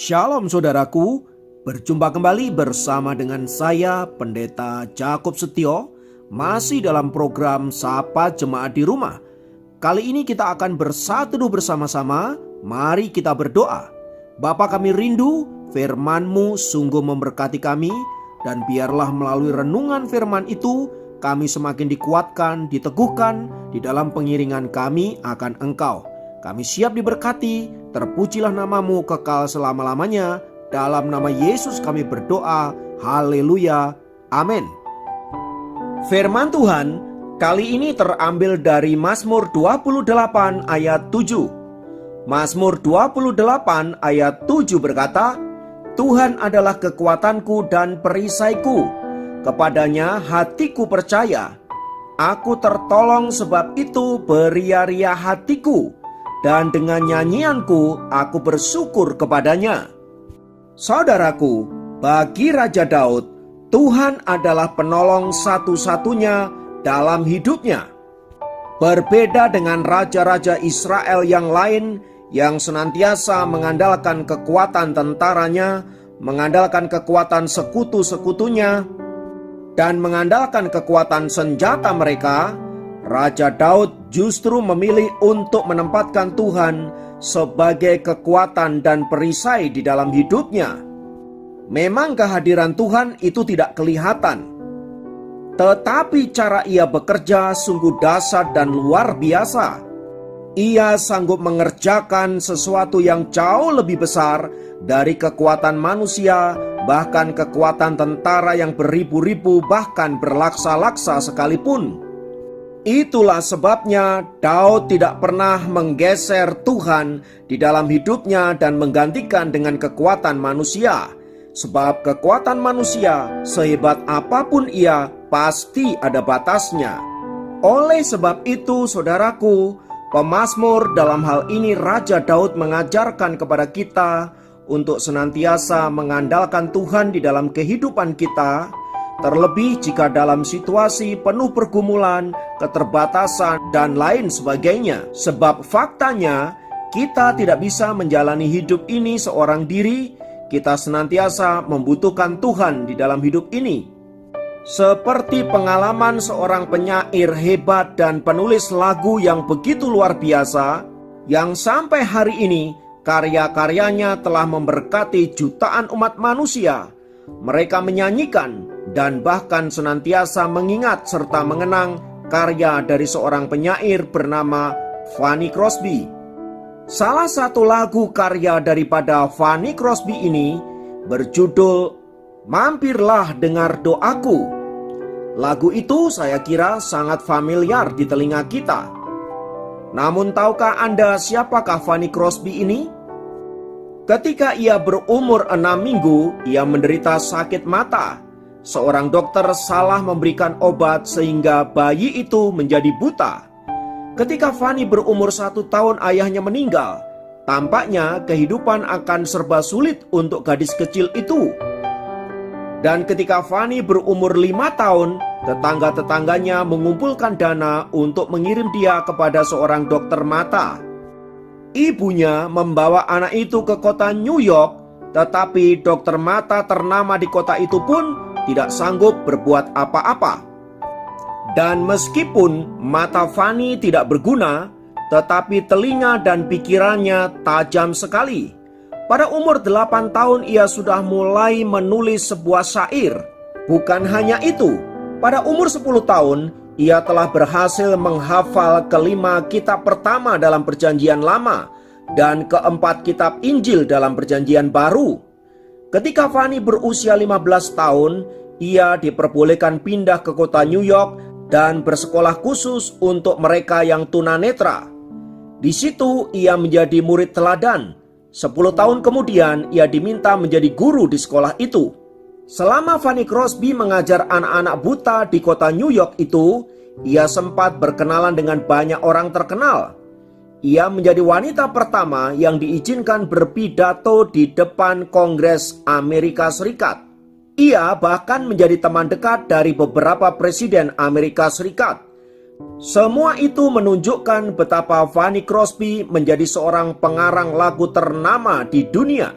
Shalom saudaraku, berjumpa kembali bersama dengan saya Pendeta Jakob Setio, masih dalam program Sapa Jemaat di Rumah. Kali ini kita akan bersatu bersama-sama, mari kita berdoa. Bapa kami rindu, firman-Mu sungguh memberkati kami, dan biarlah melalui renungan firman itu, kami semakin dikuatkan, diteguhkan di dalam pengiringan kami akan Engkau. Kami siap diberkati, terpujilah nama-Mu kekal selama-lamanya. Dalam nama Yesus kami berdoa, haleluya, amin. Firman Tuhan kali ini terambil dari Mazmur 28 ayat 7. Mazmur 28 ayat 7 berkata, Tuhan adalah kekuatanku dan perisaiku, kepadanya hatiku percaya. Aku tertolong sebab itu beria-ria hatiku, dan dengan nyanyianku aku bersyukur kepadanya. Saudaraku, bagi Raja Daud, Tuhan adalah penolong satu-satunya dalam hidupnya. Berbeda dengan raja-raja Israel yang lain yang senantiasa mengandalkan kekuatan tentaranya, mengandalkan kekuatan sekutu-sekutunya, dan mengandalkan kekuatan senjata mereka, Raja Daud justru memilih untuk menempatkan Tuhan sebagai kekuatan dan perisai di dalam hidupnya. Memang kehadiran Tuhan itu tidak kelihatan, tetapi cara ia bekerja sungguh dahsyat dan luar biasa. Ia sanggup mengerjakan sesuatu yang jauh lebih besar dari kekuatan manusia, bahkan kekuatan tentara yang beribu-ribu bahkan berlaksa-laksa sekalipun. Itulah sebabnya Daud tidak pernah menggeser Tuhan di dalam hidupnya dan menggantikan dengan kekuatan manusia. Sebab kekuatan manusia, sehebat apapun ia, pasti ada batasnya. Oleh sebab itu, saudaraku, pemazmur dalam hal ini Raja Daud mengajarkan kepada kita untuk senantiasa mengandalkan Tuhan di dalam kehidupan kita, terlebih jika dalam situasi penuh pergumulan, keterbatasan, dan lain sebagainya. Sebab faktanya, kita tidak bisa menjalani hidup ini seorang diri. Kita senantiasa membutuhkan Tuhan di dalam hidup ini. Seperti pengalaman seorang penyair hebat dan penulis lagu yang begitu luar biasa, yang sampai hari ini karya-karyanya telah memberkati jutaan umat manusia. Mereka menyanyikan dan bahkan senantiasa mengingat serta mengenang karya dari seorang penyair bernama Fanny Crosby. Salah satu lagu karya daripada Fanny Crosby ini berjudul Mampirlah Dengar Doaku. Lagu itu saya kira sangat familiar di telinga kita. Namun tahukah Anda siapakah Fanny Crosby ini? Ketika ia berumur 6 minggu, ia menderita sakit mata. Seorang dokter salah memberikan obat sehingga bayi itu menjadi buta. Ketika Fanny berumur 1 tahun ayahnya meninggal, tampaknya kehidupan akan serba sulit untuk gadis kecil itu. Dan ketika Fanny berumur 5 tahun, tetangga-tetangganya mengumpulkan dana untuk mengirim dia kepada seorang dokter mata. Ibunya membawa anak itu ke kota New York, tetapi dokter mata ternama di kota itu pun tidak sanggup berbuat apa-apa. Dan meskipun mata Fanny tidak berguna, tetapi telinga dan pikirannya tajam sekali. Pada umur 8 tahun ia sudah mulai menulis sebuah syair. Bukan hanya itu, pada umur 10 tahun ia telah berhasil menghafal kelima kitab pertama dalam Perjanjian Lama dan keempat kitab Injil dalam Perjanjian Baru. Ketika Fanny berusia 15 tahun, ia diperbolehkan pindah ke kota New York dan bersekolah khusus untuk mereka yang tunanetra. Di situ ia menjadi murid teladan. 10 tahun kemudian ia diminta menjadi guru di sekolah itu. Selama Fanny Crosby mengajar anak-anak buta di kota New York itu, ia sempat berkenalan dengan banyak orang terkenal. Ia menjadi wanita pertama yang diizinkan berpidato di depan Kongres Amerika Serikat. Ia bahkan menjadi teman dekat dari beberapa presiden Amerika Serikat. Semua itu menunjukkan betapa Fanny Crosby menjadi seorang pengarang lagu ternama di dunia.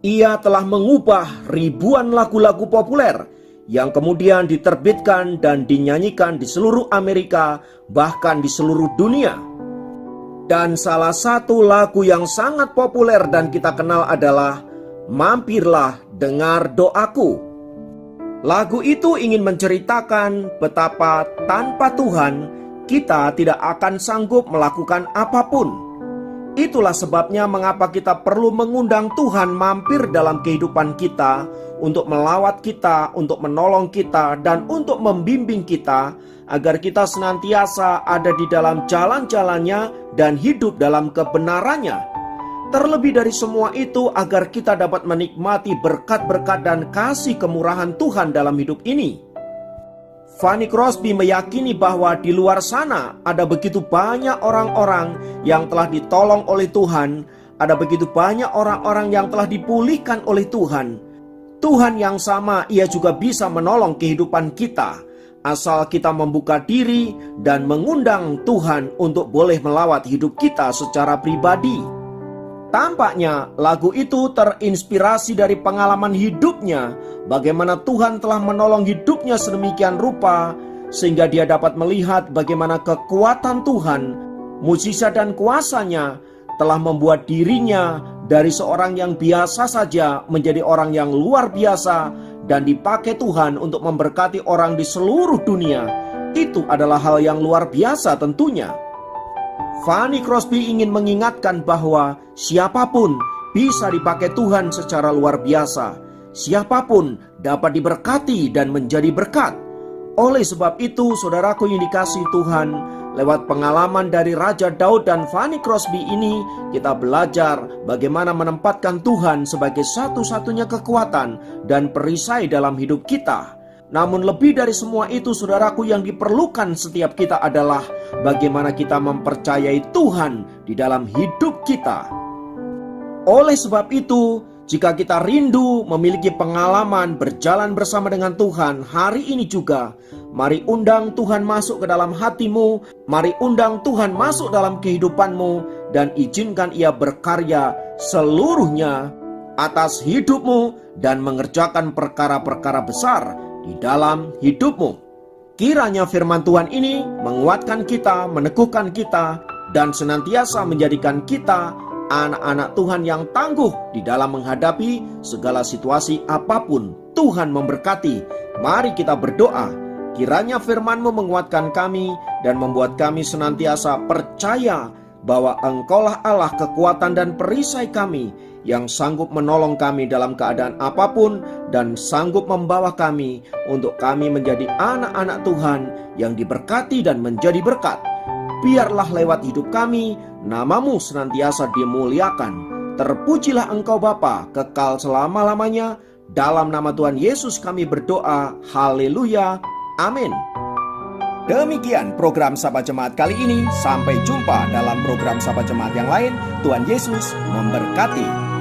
Ia telah mengubah ribuan lagu-lagu populer yang kemudian diterbitkan dan dinyanyikan di seluruh Amerika, bahkan di seluruh dunia. Dan salah satu lagu yang sangat populer dan kita kenal adalah Mampirlah Dengar Doaku. Lagu itu ingin menceritakan betapa tanpa Tuhan kita tidak akan sanggup melakukan apapun. Itulah sebabnya mengapa kita perlu mengundang Tuhan mampir dalam kehidupan kita, untuk melawat kita, untuk menolong kita, dan untuk membimbing kita, agar kita senantiasa ada di dalam jalan-jalannya dan hidup dalam kebenarannya. Terlebih dari semua itu, agar kita dapat menikmati berkat-berkat dan kasih kemurahan Tuhan dalam hidup ini. Fanny Crosby meyakini bahwa di luar sana ada begitu banyak orang-orang yang telah ditolong oleh Tuhan, ada begitu banyak orang-orang yang telah dipulihkan oleh Tuhan. Tuhan yang sama, Ia juga bisa menolong kehidupan kita, asal kita membuka diri dan mengundang Tuhan untuk boleh melawat hidup kita secara pribadi. Tampaknya lagu itu terinspirasi dari pengalaman hidupnya, bagaimana Tuhan telah menolong hidupnya sedemikian rupa, sehingga dia dapat melihat bagaimana kekuatan Tuhan, mujizat dan kuasanya telah membuat dirinya dari seorang yang biasa saja menjadi orang yang luar biasa dan dipakai Tuhan untuk memberkati orang di seluruh dunia. Itu adalah hal yang luar biasa tentunya. Fanny Crosby ingin mengingatkan bahwa siapapun bisa dipakai Tuhan secara luar biasa. Siapapun dapat diberkati dan menjadi berkat. Oleh sebab itu, saudaraku yang dikasihi Tuhan, lewat pengalaman dari Raja Daud dan Fanny Crosby ini, kita belajar bagaimana menempatkan Tuhan sebagai satu-satunya kekuatan dan perisai dalam hidup kita. Namun lebih dari semua itu, saudaraku, yang diperlukan setiap kita adalah bagaimana kita mempercayai Tuhan di dalam hidup kita. Oleh sebab itu, jika kita rindu memiliki pengalaman berjalan bersama dengan Tuhan hari ini juga, mari undang Tuhan masuk ke dalam hatimu, mari undang Tuhan masuk dalam kehidupanmu, dan izinkan Ia berkarya seluruhnya atas hidupmu dan mengerjakan perkara-perkara besar di dalam hidupmu. Kiranya firman Tuhan ini menguatkan kita, meneguhkan kita, dan senantiasa menjadikan kita anak-anak Tuhan yang tangguh di dalam menghadapi segala situasi apapun. Tuhan memberkati. Mari kita berdoa. Kiranya firman-Mu menguatkan kami dan membuat kami senantiasa percaya bahwa Engkaulah Allah kekuatan dan perisai kami, yang sanggup menolong kami dalam keadaan apapun dan sanggup membawa kami untuk kami menjadi anak-anak Tuhan yang diberkati dan menjadi berkat. Biarlah lewat hidup kami, nama-Mu senantiasa dimuliakan. Terpujilah Engkau Bapa kekal selama-lamanya. Dalam nama Tuhan Yesus kami berdoa. Haleluya. Amin. Demikian program Sapa Jemaat kali ini. Sampai jumpa dalam program Sapa Jemaat yang lain. Tuhan Yesus memberkati.